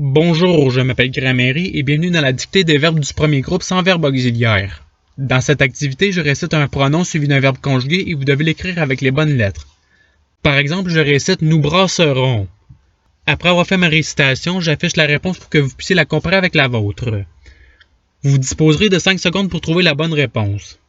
Bonjour, je m'appelle Gramairy et bienvenue dans la dictée des verbes du premier groupe sans verbe auxiliaire. Dans cette activité, je récite un pronom suivi d'un verbe conjugué et vous devez l'écrire avec les bonnes lettres. Par exemple, je récite « nous brasserons ». Après avoir fait ma récitation, j'affiche la réponse pour que vous puissiez la comparer avec la vôtre. Vous disposerez de 5 secondes pour trouver la bonne réponse.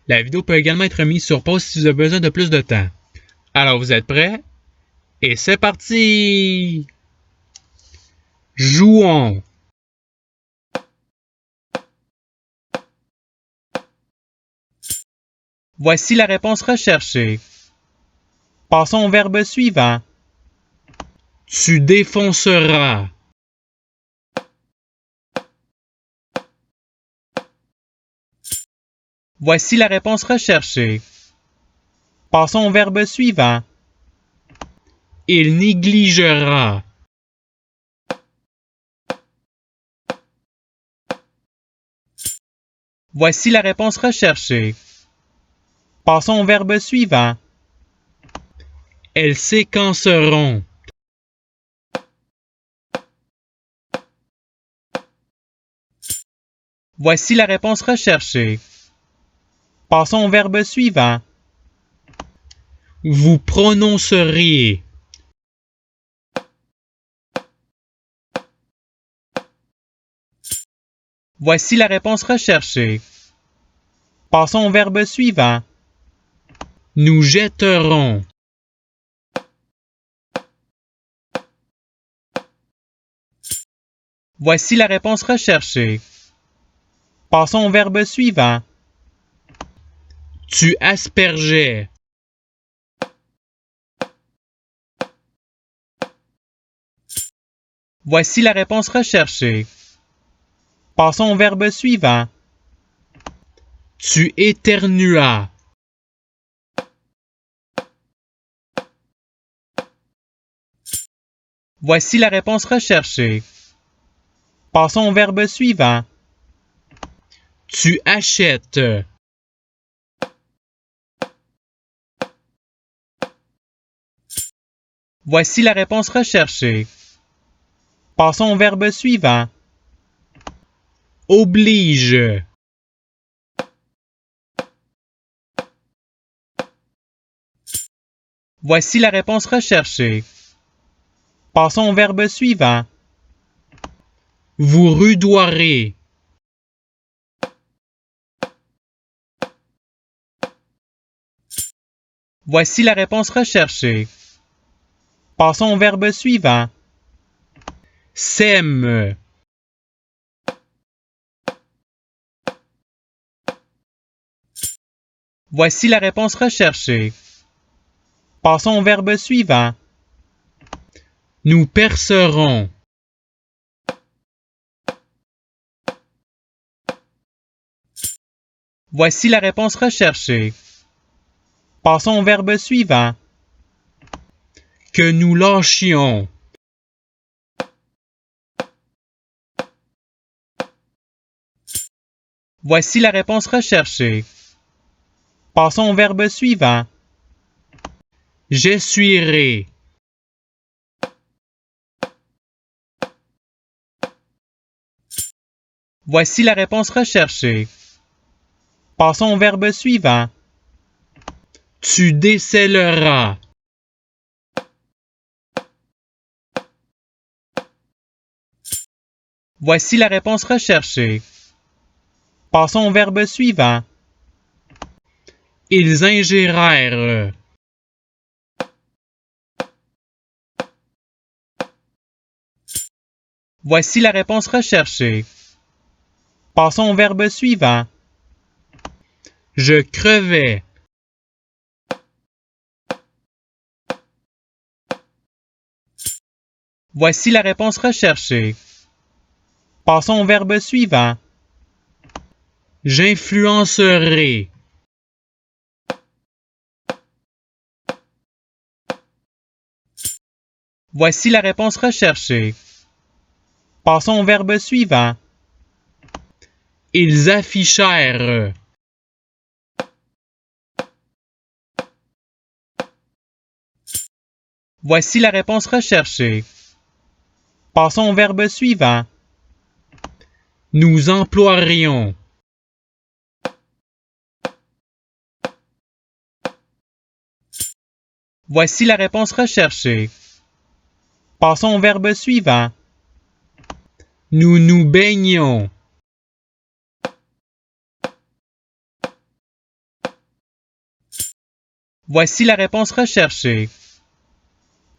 La vidéo peut également être mise sur pause si vous avez besoin de plus de temps. Alors, vous êtes prêts? Et c'est parti! Jouons! Voici la réponse recherchée. Passons au verbe suivant. Tu défonceras. Voici la réponse recherchée. Passons au verbe suivant. Il négligera. Voici la réponse recherchée. Passons au verbe suivant. Elles séquenceront. Voici la réponse recherchée. Passons au verbe suivant. Vous prononceriez. Voici la réponse recherchée. Passons au verbe suivant. Nous jetterons. Voici la réponse recherchée. Passons au verbe suivant. Tu aspergeais. Voici la réponse recherchée. Passons au verbe suivant. Tu éternuas. Voici la réponse recherchée. Passons au verbe suivant. Tu achètes. Voici la réponse recherchée. Passons au verbe suivant. Oblige. Voici la réponse recherchée. Passons au verbe suivant. Vous rudoirez. Voici la réponse recherchée. Passons au verbe suivant. Sème. Voici la réponse recherchée. Passons au verbe suivant. Nous percerons. Voici la réponse recherchée. Passons au verbe suivant. Que nous lâchions. Voici la réponse recherchée. Passons au verbe suivant. J'essuierai. Voici la réponse recherchée. Passons au verbe suivant. Tu décelleras. Voici la réponse recherchée. Passons au verbe suivant. Ils ingérèrent. Voici la réponse recherchée. Passons au verbe suivant. Je crevais. Voici la réponse recherchée. Passons au verbe suivant. J'influencerai. Voici la réponse recherchée. Passons au verbe suivant. Ils affichèrent. Voici la réponse recherchée. Passons au verbe suivant. Nous emploierions. Voici la réponse recherchée. Passons au verbe suivant. Nous nous baignons. Voici la réponse recherchée.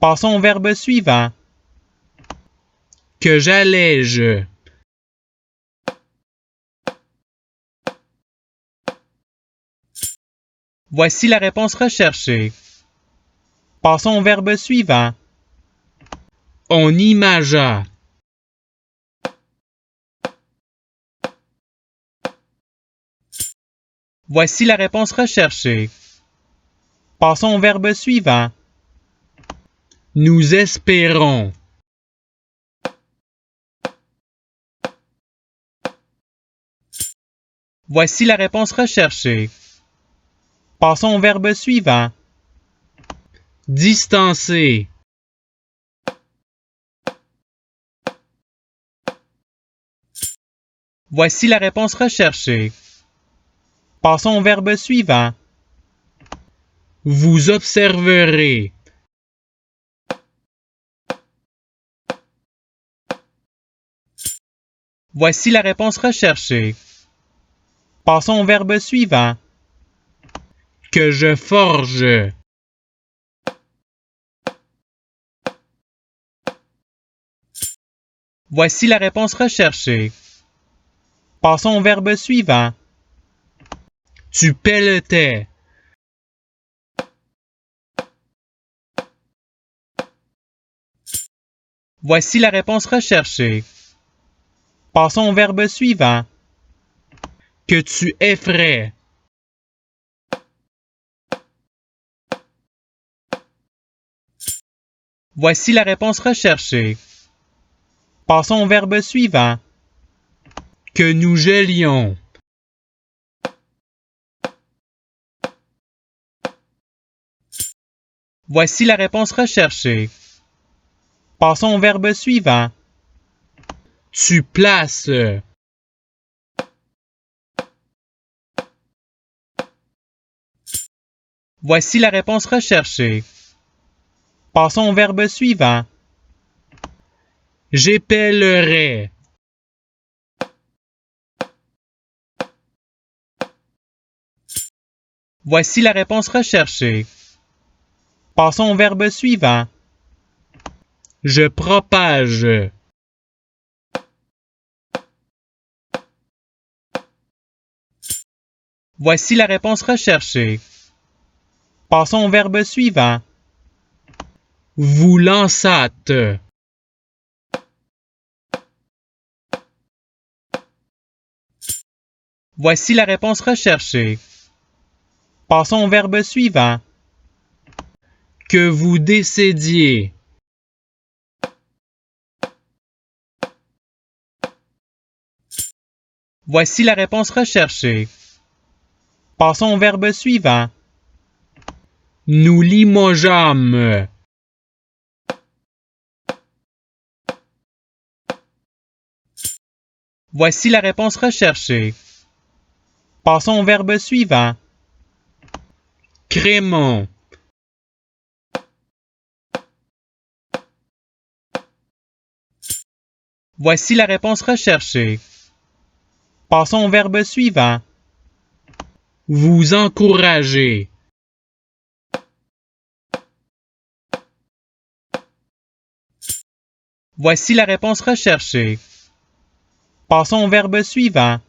Passons au verbe suivant. Que j'allège. Voici la réponse recherchée. Passons au verbe suivant. On imagea. Voici la réponse recherchée. Passons au verbe suivant. Nous espérons. Voici la réponse recherchée. Passons au verbe suivant. Distancer. Voici la réponse recherchée. Passons au verbe suivant. Vous observerez. Voici la réponse recherchée. Passons au verbe suivant. Que je forge. Voici la réponse recherchée. Passons au verbe suivant. Tu pelletais. Voici la réponse recherchée. Passons au verbe suivant. Que tu effraies. Voici la réponse recherchée. Passons au verbe suivant. Que nous gelions. Voici la réponse recherchée. Passons au verbe suivant. Tu places. Voici la réponse recherchée. Passons au verbe suivant. J'épellerai. Voici la réponse recherchée. Passons au verbe suivant. Je propage. Voici la réponse recherchée. Passons au verbe suivant. Vous lançâtes. Voici la réponse recherchée. Passons au verbe suivant. Que vous décédiez. Voici la réponse recherchée. Passons au verbe suivant. Nous limogeâmes. Voici la réponse recherchée. Passons au verbe suivant. Crémons. Voici la réponse recherchée. Passons au verbe suivant. Vous encouragez. Voici la réponse recherchée. Passons au verbe suivant.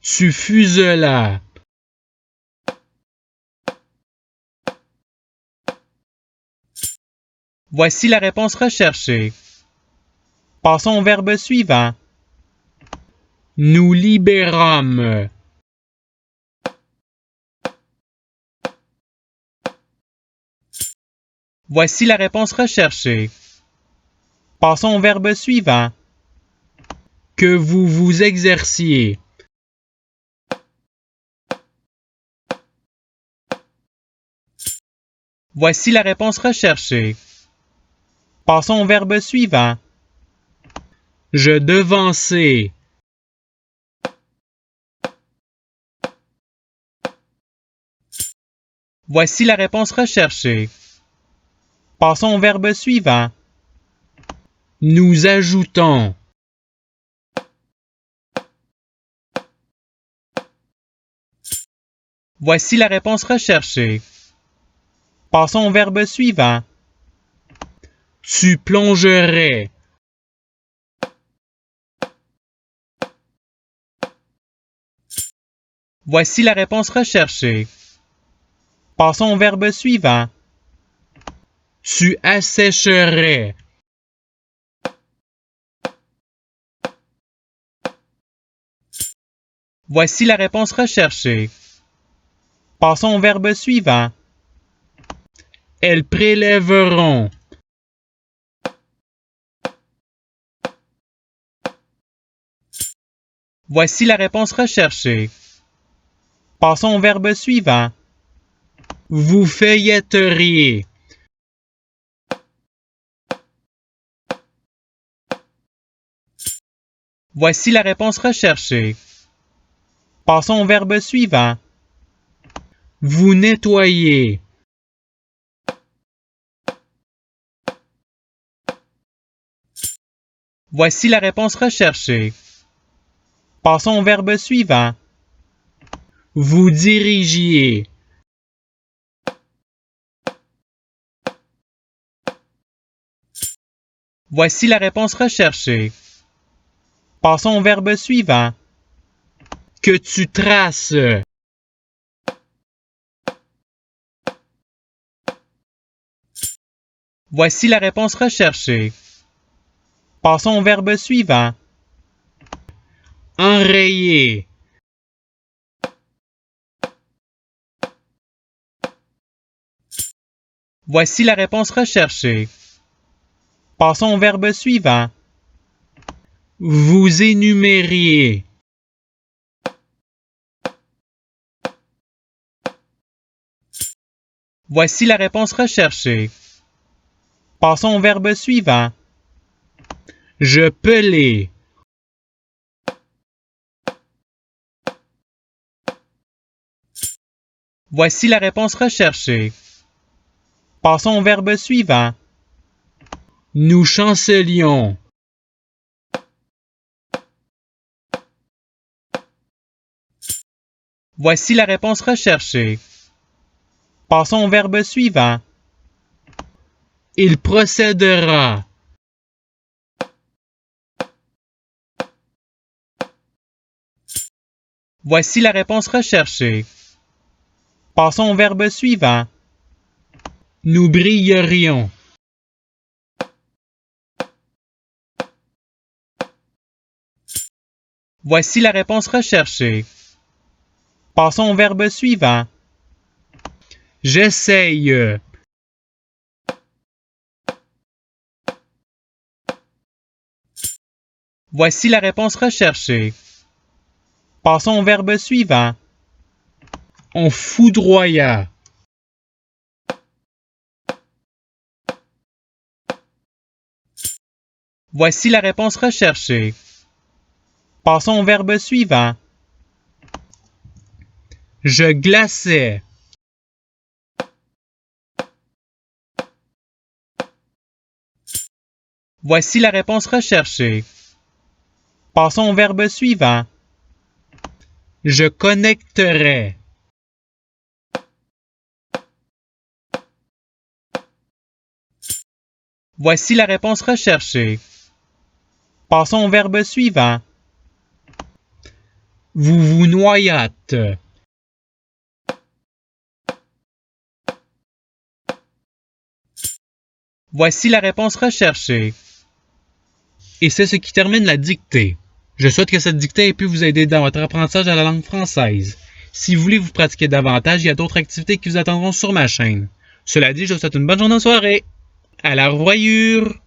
Tu fuselas. Voici la réponse recherchée. Passons au verbe suivant. Nous libérâmes. Voici la réponse recherchée. Passons au verbe suivant. Que vous vous exerciez. Voici la réponse recherchée. Passons au verbe suivant. Je devançais. Voici la réponse recherchée. Passons au verbe suivant. Nous ajoutons. Voici la réponse recherchée. Passons au verbe suivant. Tu plongerais. Voici la réponse recherchée. Passons au verbe suivant. Tu assécherais. Voici la réponse recherchée. Passons au verbe suivant. Elles prélèveront. Voici la réponse recherchée. Passons au verbe suivant. Vous feuilletteriez. Voici la réponse recherchée. Passons au verbe suivant. Vous nettoyez. Voici la réponse recherchée. Passons au verbe suivant. Vous dirigiez. Voici la réponse recherchée. Passons au verbe suivant. Que tu traces. Voici la réponse recherchée. Passons au verbe suivant. Enrayer. Voici la réponse recherchée. Passons au verbe suivant. Vous énumériez. Voici la réponse recherchée. Passons au verbe suivant. Je pelais. Voici la réponse recherchée. Passons au verbe suivant. Nous chancelions. Voici la réponse recherchée. Passons au verbe suivant. Il procédera. Voici la réponse recherchée. Passons au verbe suivant. Nous brillerions. Voici la réponse recherchée. Passons au verbe suivant. J'essaye. Voici la réponse recherchée. Passons au verbe suivant. On foudroya. Voici la réponse recherchée. Passons au verbe suivant. Je glaçais. Voici la réponse recherchée. Passons au verbe suivant. Je connecterai. Voici la réponse recherchée. Passons au verbe suivant. Vous vous noyâtes. Voici la réponse recherchée. Et c'est ce qui termine la dictée. Je souhaite que cette dictée ait pu vous aider dans votre apprentissage de la langue française. Si vous voulez vous pratiquer davantage, il y a d'autres activités qui vous attendront sur ma chaîne. Cela dit, je vous souhaite une bonne journée de soirée. À la revoyure!